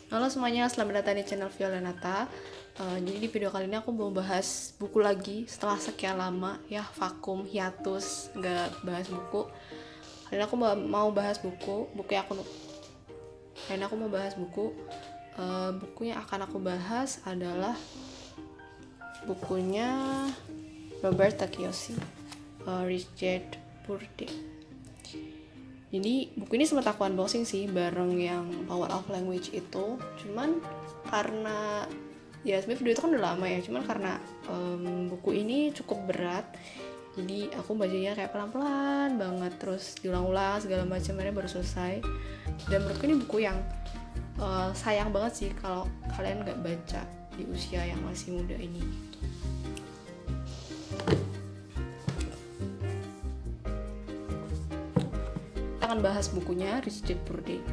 Halo semuanya, selamat datang di channel Violenata. Jadi di video kali ini aku mau bahas buku lagi setelah sekian lama ya vakum hiatus nggak bahas buku. Kali ini aku mau bahas buku yang aku kali ini aku mau bahas buku. Buku yang akan aku bahas adalah bukunya Robert Kiyoshi, Rich Dad Poor Dad. Jadi buku ini sempat aku unboxing sih bareng yang Power of Language itu. Cuman karena ya sebenarnya video itu kan udah lama ya, cuman karena buku ini cukup berat, jadi aku bacanya kayak pelan-pelan banget, terus diulang-ulang segala macam, akhirnya baru selesai. Dan menurutku ini buku yang sayang banget sih kalau kalian nggak baca di usia yang masih muda ini. Kita akan bahas bukunya Rich Dad Poor Dad.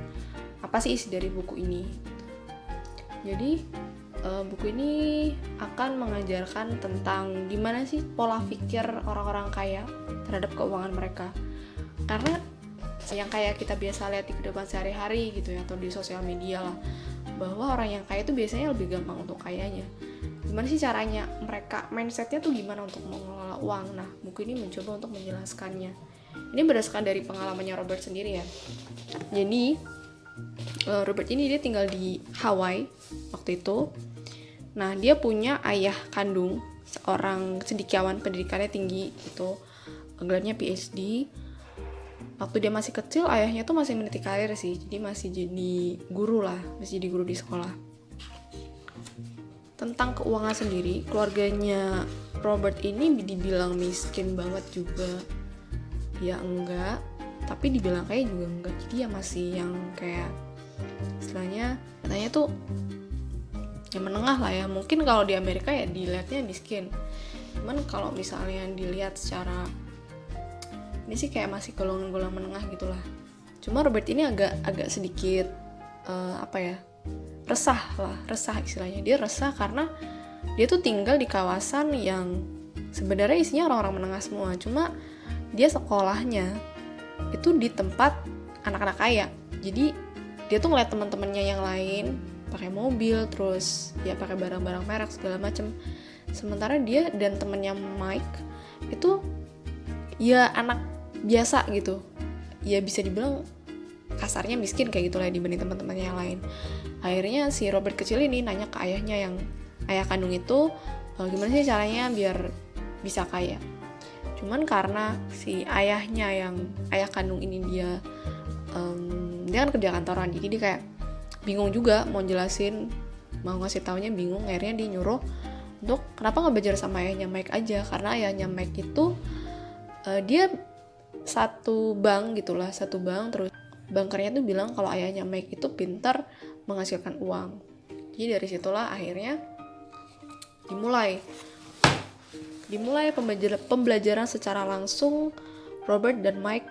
Apa sih isi dari buku ini? Jadi buku ini akan mengajarkan tentang gimana sih pola pikir orang-orang kaya terhadap keuangan mereka. Karena yang kayak kita biasa lihat di kehidupan sehari-hari gitu ya, atau di sosial media lah, bahwa orang yang kaya itu biasanya lebih gampang untuk kayanya. Gimana sih caranya mereka, mindsetnya tuh gimana untuk mengelola uang. Nah, buku ini mencoba untuk menjelaskannya. Ini berdasarkan dari pengalamannya Robert sendiri ya. Jadi Robert ini dia tinggal di Hawaii waktu itu. Nah, dia punya ayah kandung, seorang cendekiawan, pendidikannya tinggi gitu, gelarnya PhD. Waktu dia masih kecil, ayahnya tuh masih meniti karir sih, jadi masih jadi guru lah, masih jadi guru di sekolah. Tentang keuangan sendiri, keluarganya Robert ini dibilang miskin banget juga, ya enggak, tapi dibilang kaya juga enggak. Jadi ya masih yang kayak istilahnya katanya tuh yang menengah lah ya. Mungkin kalau di Amerika ya dilihatnya miskin, cuman kalau misalnya dilihat secara ini sih kayak masih golongan-golongan menengah gitulah. Cuma Robert ini agak sedikit resah istilahnya. Dia resah karena dia tuh tinggal di kawasan yang sebenarnya isinya orang-orang menengah semua, cuma dia sekolahnya itu di tempat anak-anak kaya. Jadi dia tuh ngeliat teman-temannya yang lain pakai mobil, terus ya pakai barang-barang merek segala macem. Sementara dia dan temennya Mike itu ya anak biasa gitu. Ya bisa dibilang kasarnya miskin kayak gitulah dibanding teman-temannya yang lain. Akhirnya si Robert kecil ini nanya ke ayahnya, yang ayah kandung itu, gimana sih caranya biar bisa kaya. Cuman karena si ayahnya yang ayah kandung ini dia kan kerja kantoran, jadi dia kayak bingung juga mau jelasin, mau ngasih taunya bingung. Akhirnya dia nyuruh untuk kenapa nggak belajar sama ayahnya Mike aja, karena ayahnya Mike itu dia satu bank, terus bankernya tuh bilang kalau ayahnya Mike itu pintar menghasilkan uang. Jadi dari situlah akhirnya dimulai pembelajaran secara langsung Robert dan Mike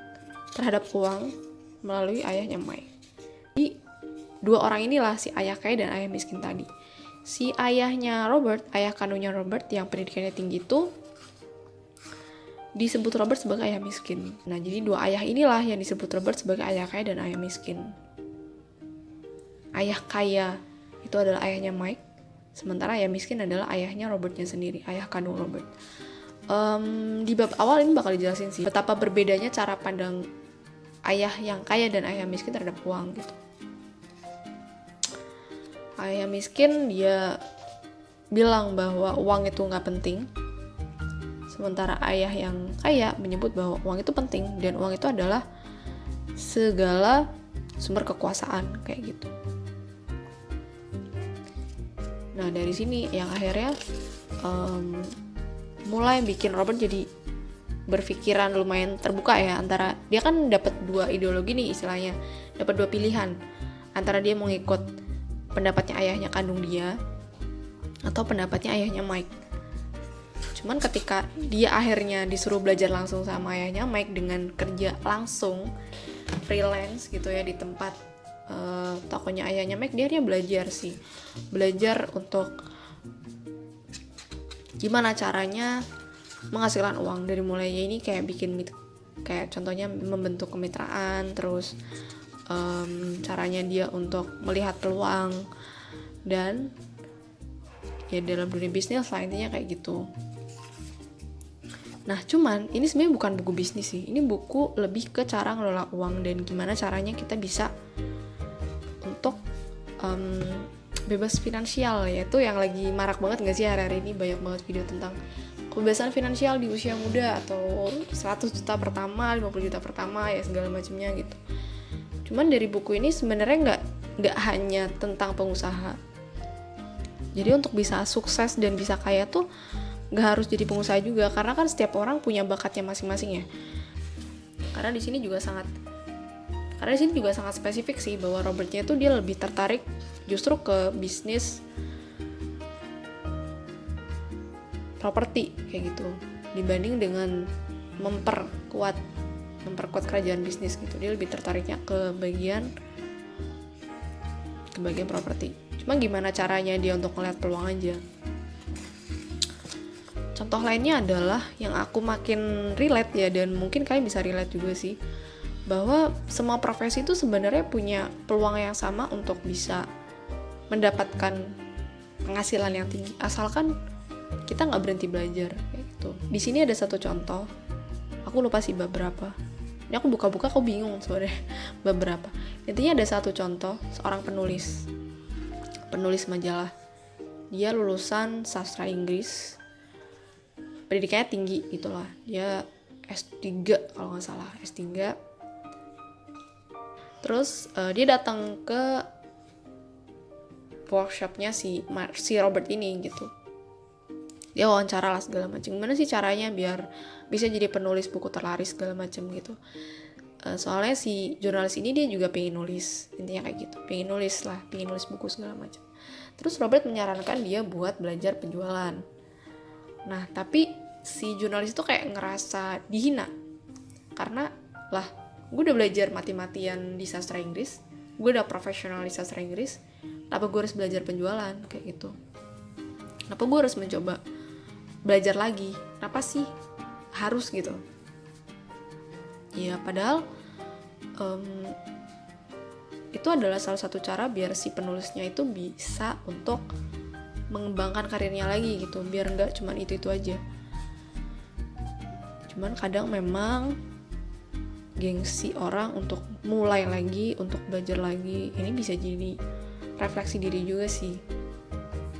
terhadap uang melalui ayahnya Mike. Jadi dua orang inilah si ayah kaya dan ayah miskin tadi. Si ayahnya Robert, ayah kandungnya Robert yang pendidikannya tinggi itu disebut Robert sebagai ayah miskin. Nah, jadi dua ayah inilah yang disebut Robert sebagai ayah kaya dan ayah miskin. Ayah kaya itu adalah ayahnya Mike, sementara ayah miskin adalah ayahnya Robertnya sendiri, ayah kandung Robert. Di bab awal ini bakal dijelasin sih betapa berbedanya cara pandang ayah yang kaya dan ayah miskin terhadap uang gitu. Ayah miskin dia bilang bahwa uang itu nggak penting, sementara ayah yang kaya menyebut bahwa uang itu penting dan uang itu adalah segala sumber kekuasaan kayak gitu. Nah, dari sini yang akhirnya mulai bikin Robert jadi berpikiran lumayan terbuka ya, antara dia kan dapat dua ideologi nih istilahnya, dapat dua pilihan, antara dia mau ngikut pendapatnya ayahnya kandung dia atau pendapatnya ayahnya Mike. Cuman ketika dia akhirnya disuruh belajar langsung sama ayahnya Mike dengan kerja langsung freelance gitu ya di tempat tokonya ayahnya Mike, dia akhirnya belajar untuk gimana caranya menghasilkan uang. Dari mulainya ini kayak bikin kayak contohnya membentuk kemitraan, terus caranya dia untuk melihat peluang, dan ya dalam dunia bisnis lah intinya kayak gitu. Nah cuman ini sebenarnya bukan buku bisnis sih, ini buku lebih ke cara ngelola uang dan gimana caranya kita bisa untuk bebas finansial, yaitu yang lagi marak banget gak sih hari-hari ini, banyak banget video tentang kebebasan finansial di usia muda, atau 100 juta pertama, 50 juta pertama, ya segala macamnya gitu. Cuman dari buku ini sebenarnya nggak hanya tentang pengusaha. Jadi untuk bisa sukses dan bisa kaya tuh nggak harus jadi pengusaha juga, karena kan setiap orang punya bakatnya masing-masing ya. Karena di sini juga sangat spesifik sih, bahwa Robertnya tuh dia lebih tertarik justru ke bisnis properti kayak gitu, dibanding dengan memperkuat kerajaan bisnis gitu. Dia lebih tertariknya ke bagian properti. Cuma gimana caranya dia untuk ngeliat peluang aja. Contoh lainnya adalah yang aku makin relate ya, dan mungkin kalian bisa relate juga sih, bahwa semua profesi itu sebenarnya punya peluang yang sama untuk bisa mendapatkan penghasilan yang tinggi, asalkan kita nggak berhenti belajar kayak gitu. Di sini ada satu contoh, aku lupa sih bab berapa. Ini aku buka-buka aku bingung sebenarnya bab berapa. Intinya ada satu contoh, seorang penulis majalah. Dia lulusan sastra Inggris, pendidikannya tinggi gitulah. Dia S3 kalau nggak salah, S3. Terus dia datang ke workshopnya si Robert ini gitu. Dia wawancara lah segala macam. Gimana sih caranya biar bisa jadi penulis buku terlaris segala macam gitu. Soalnya si jurnalis ini dia juga pengen nulis, intinya kayak gitu. Pengen nulis buku segala macam. Terus Robert menyarankan dia buat belajar penjualan. Nah, tapi si jurnalis itu kayak ngerasa dihina. Karena lah, gue udah belajar mati-matian di sastra Inggris, gue udah profesional di sastra Inggris, kenapa gue harus belajar penjualan kayak gitu? Kenapa gue harus mencoba belajar lagi? Kenapa sih harus gitu? Ya padahal itu adalah salah satu cara biar si penulisnya itu bisa untuk mengembangkan karirnya lagi gitu, biar nggak cuma itu aja. Cuman kadang memang gengsi orang untuk mulai lagi, untuk belajar lagi, ini bisa jadi refleksi diri juga sih.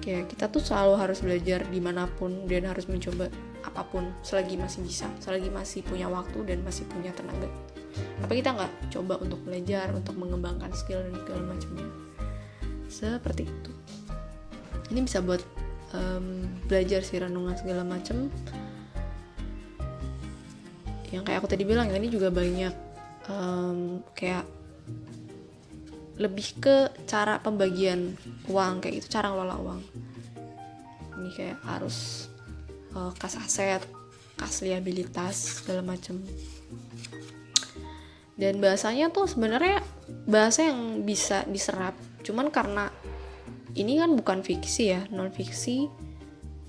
Kayak kita tuh selalu harus belajar dimanapun dan harus mencoba apapun selagi masih bisa, selagi masih punya waktu dan masih punya tenaga. Tapi kita nggak coba untuk belajar, untuk mengembangkan skill dan segala macamnya. Seperti itu. Ini bisa buat belajar sih, renungan segala macam. Yang kayak aku tadi bilang, ini juga banyak kayak lebih ke cara pembagian uang kayak gitu, cara ngelola uang. Ini kayak harus kas aset, kas liabilitas segala macam. Dan bahasanya tuh sebenarnya bahasa yang bisa diserap. Cuman karena ini kan bukan fiksi ya, non fiksi,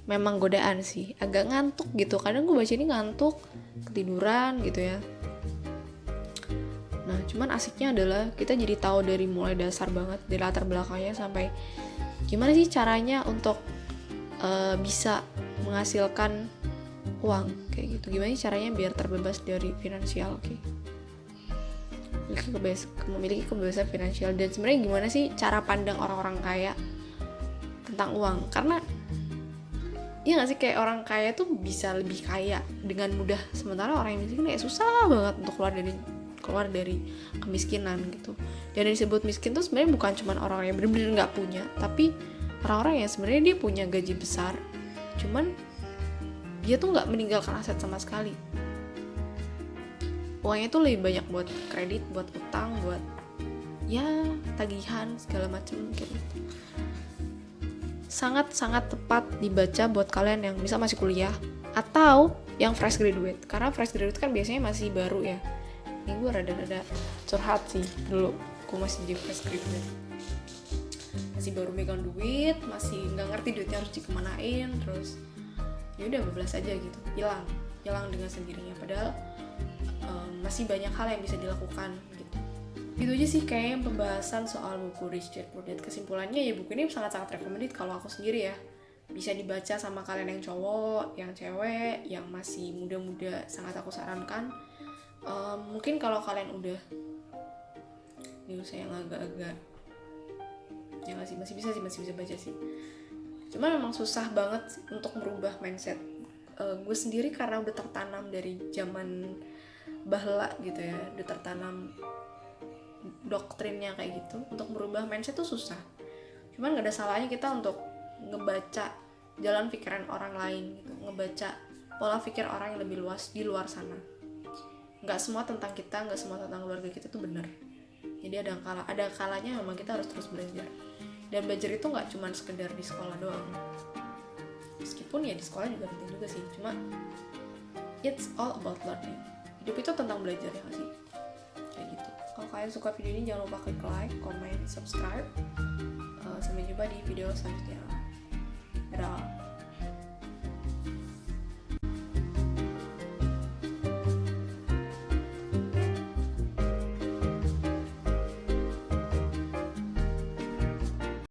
memang godaan sih. Agak ngantuk gitu. Kadang gue baca ini ngantuk, ketiduran gitu ya. Nah, cuman asiknya adalah kita jadi tahu dari mulai dasar banget, dari latar belakangnya sampai gimana sih caranya untuk bisa menghasilkan uang kayak gitu. Gimana sih caranya biar terbebas dari finansial kayak. Memiliki kebebasan finansial, dan sebenarnya gimana sih cara pandang orang-orang kaya tentang uang. Karena iya gak sih, kayak orang kaya tuh bisa lebih kaya dengan mudah, sementara orang yang miskin kayak susah banget untuk keluar dari kemiskinan gitu. Dan yang disebut miskin tuh sebenarnya bukan cuma orang yang benar-benar nggak punya, tapi orang-orang yang sebenarnya dia punya gaji besar, cuman dia tuh nggak meninggalkan aset sama sekali. Uangnya tuh lebih banyak buat kredit, buat utang, buat ya tagihan segala macam gitu. Sangat-sangat tepat dibaca buat kalian yang bisa masih kuliah atau yang fresh graduate, karena fresh graduate kan biasanya masih baru ya. Ini gue rada-rada curhat sih, dulu gue masih jadi fresh graduate, masih baru megang duit, masih nggak ngerti duitnya harus dikemanain, terus ya udah bablas aja gitu, hilang dengan sendirinya. Padahal masih banyak hal yang bisa dilakukan gitu. Itu aja sih kayaknya pembahasan soal buku Rich Dad Poor Dad. Kesimpulannya ya buku ini sangat-sangat recommended kalau aku sendiri ya. Bisa dibaca sama kalian yang cowok, yang cewek, yang masih muda-muda, sangat aku sarankan. Mungkin kalau kalian udah di usia yang agak-agak ya masih bisa baca sih. Cuma memang susah banget untuk merubah mindset. Gue sendiri karena udah tertanam dari zaman bahla gitu ya, udah tertanam doktrinnya kayak gitu. Untuk merubah mindset tuh susah. Cuman gak ada salahnya kita untuk ngebaca jalan pikiran orang lain gitu, ngebaca pola pikir orang yang lebih luas di luar sana. Nggak semua tentang kita, nggak semua tentang keluarga kita tuh benar. Jadi ada kalanya memang kita harus terus belajar. Dan belajar itu nggak cuma sekedar di sekolah doang. Meskipun ya di sekolah juga penting juga sih. Cuma it's all about learning. Hidup itu tentang belajar ya nggak sih? Kayak gitu. Kalau kalian suka video ini jangan lupa klik like, comment, subscribe. Sampai jumpa di video selanjutnya. Dadah.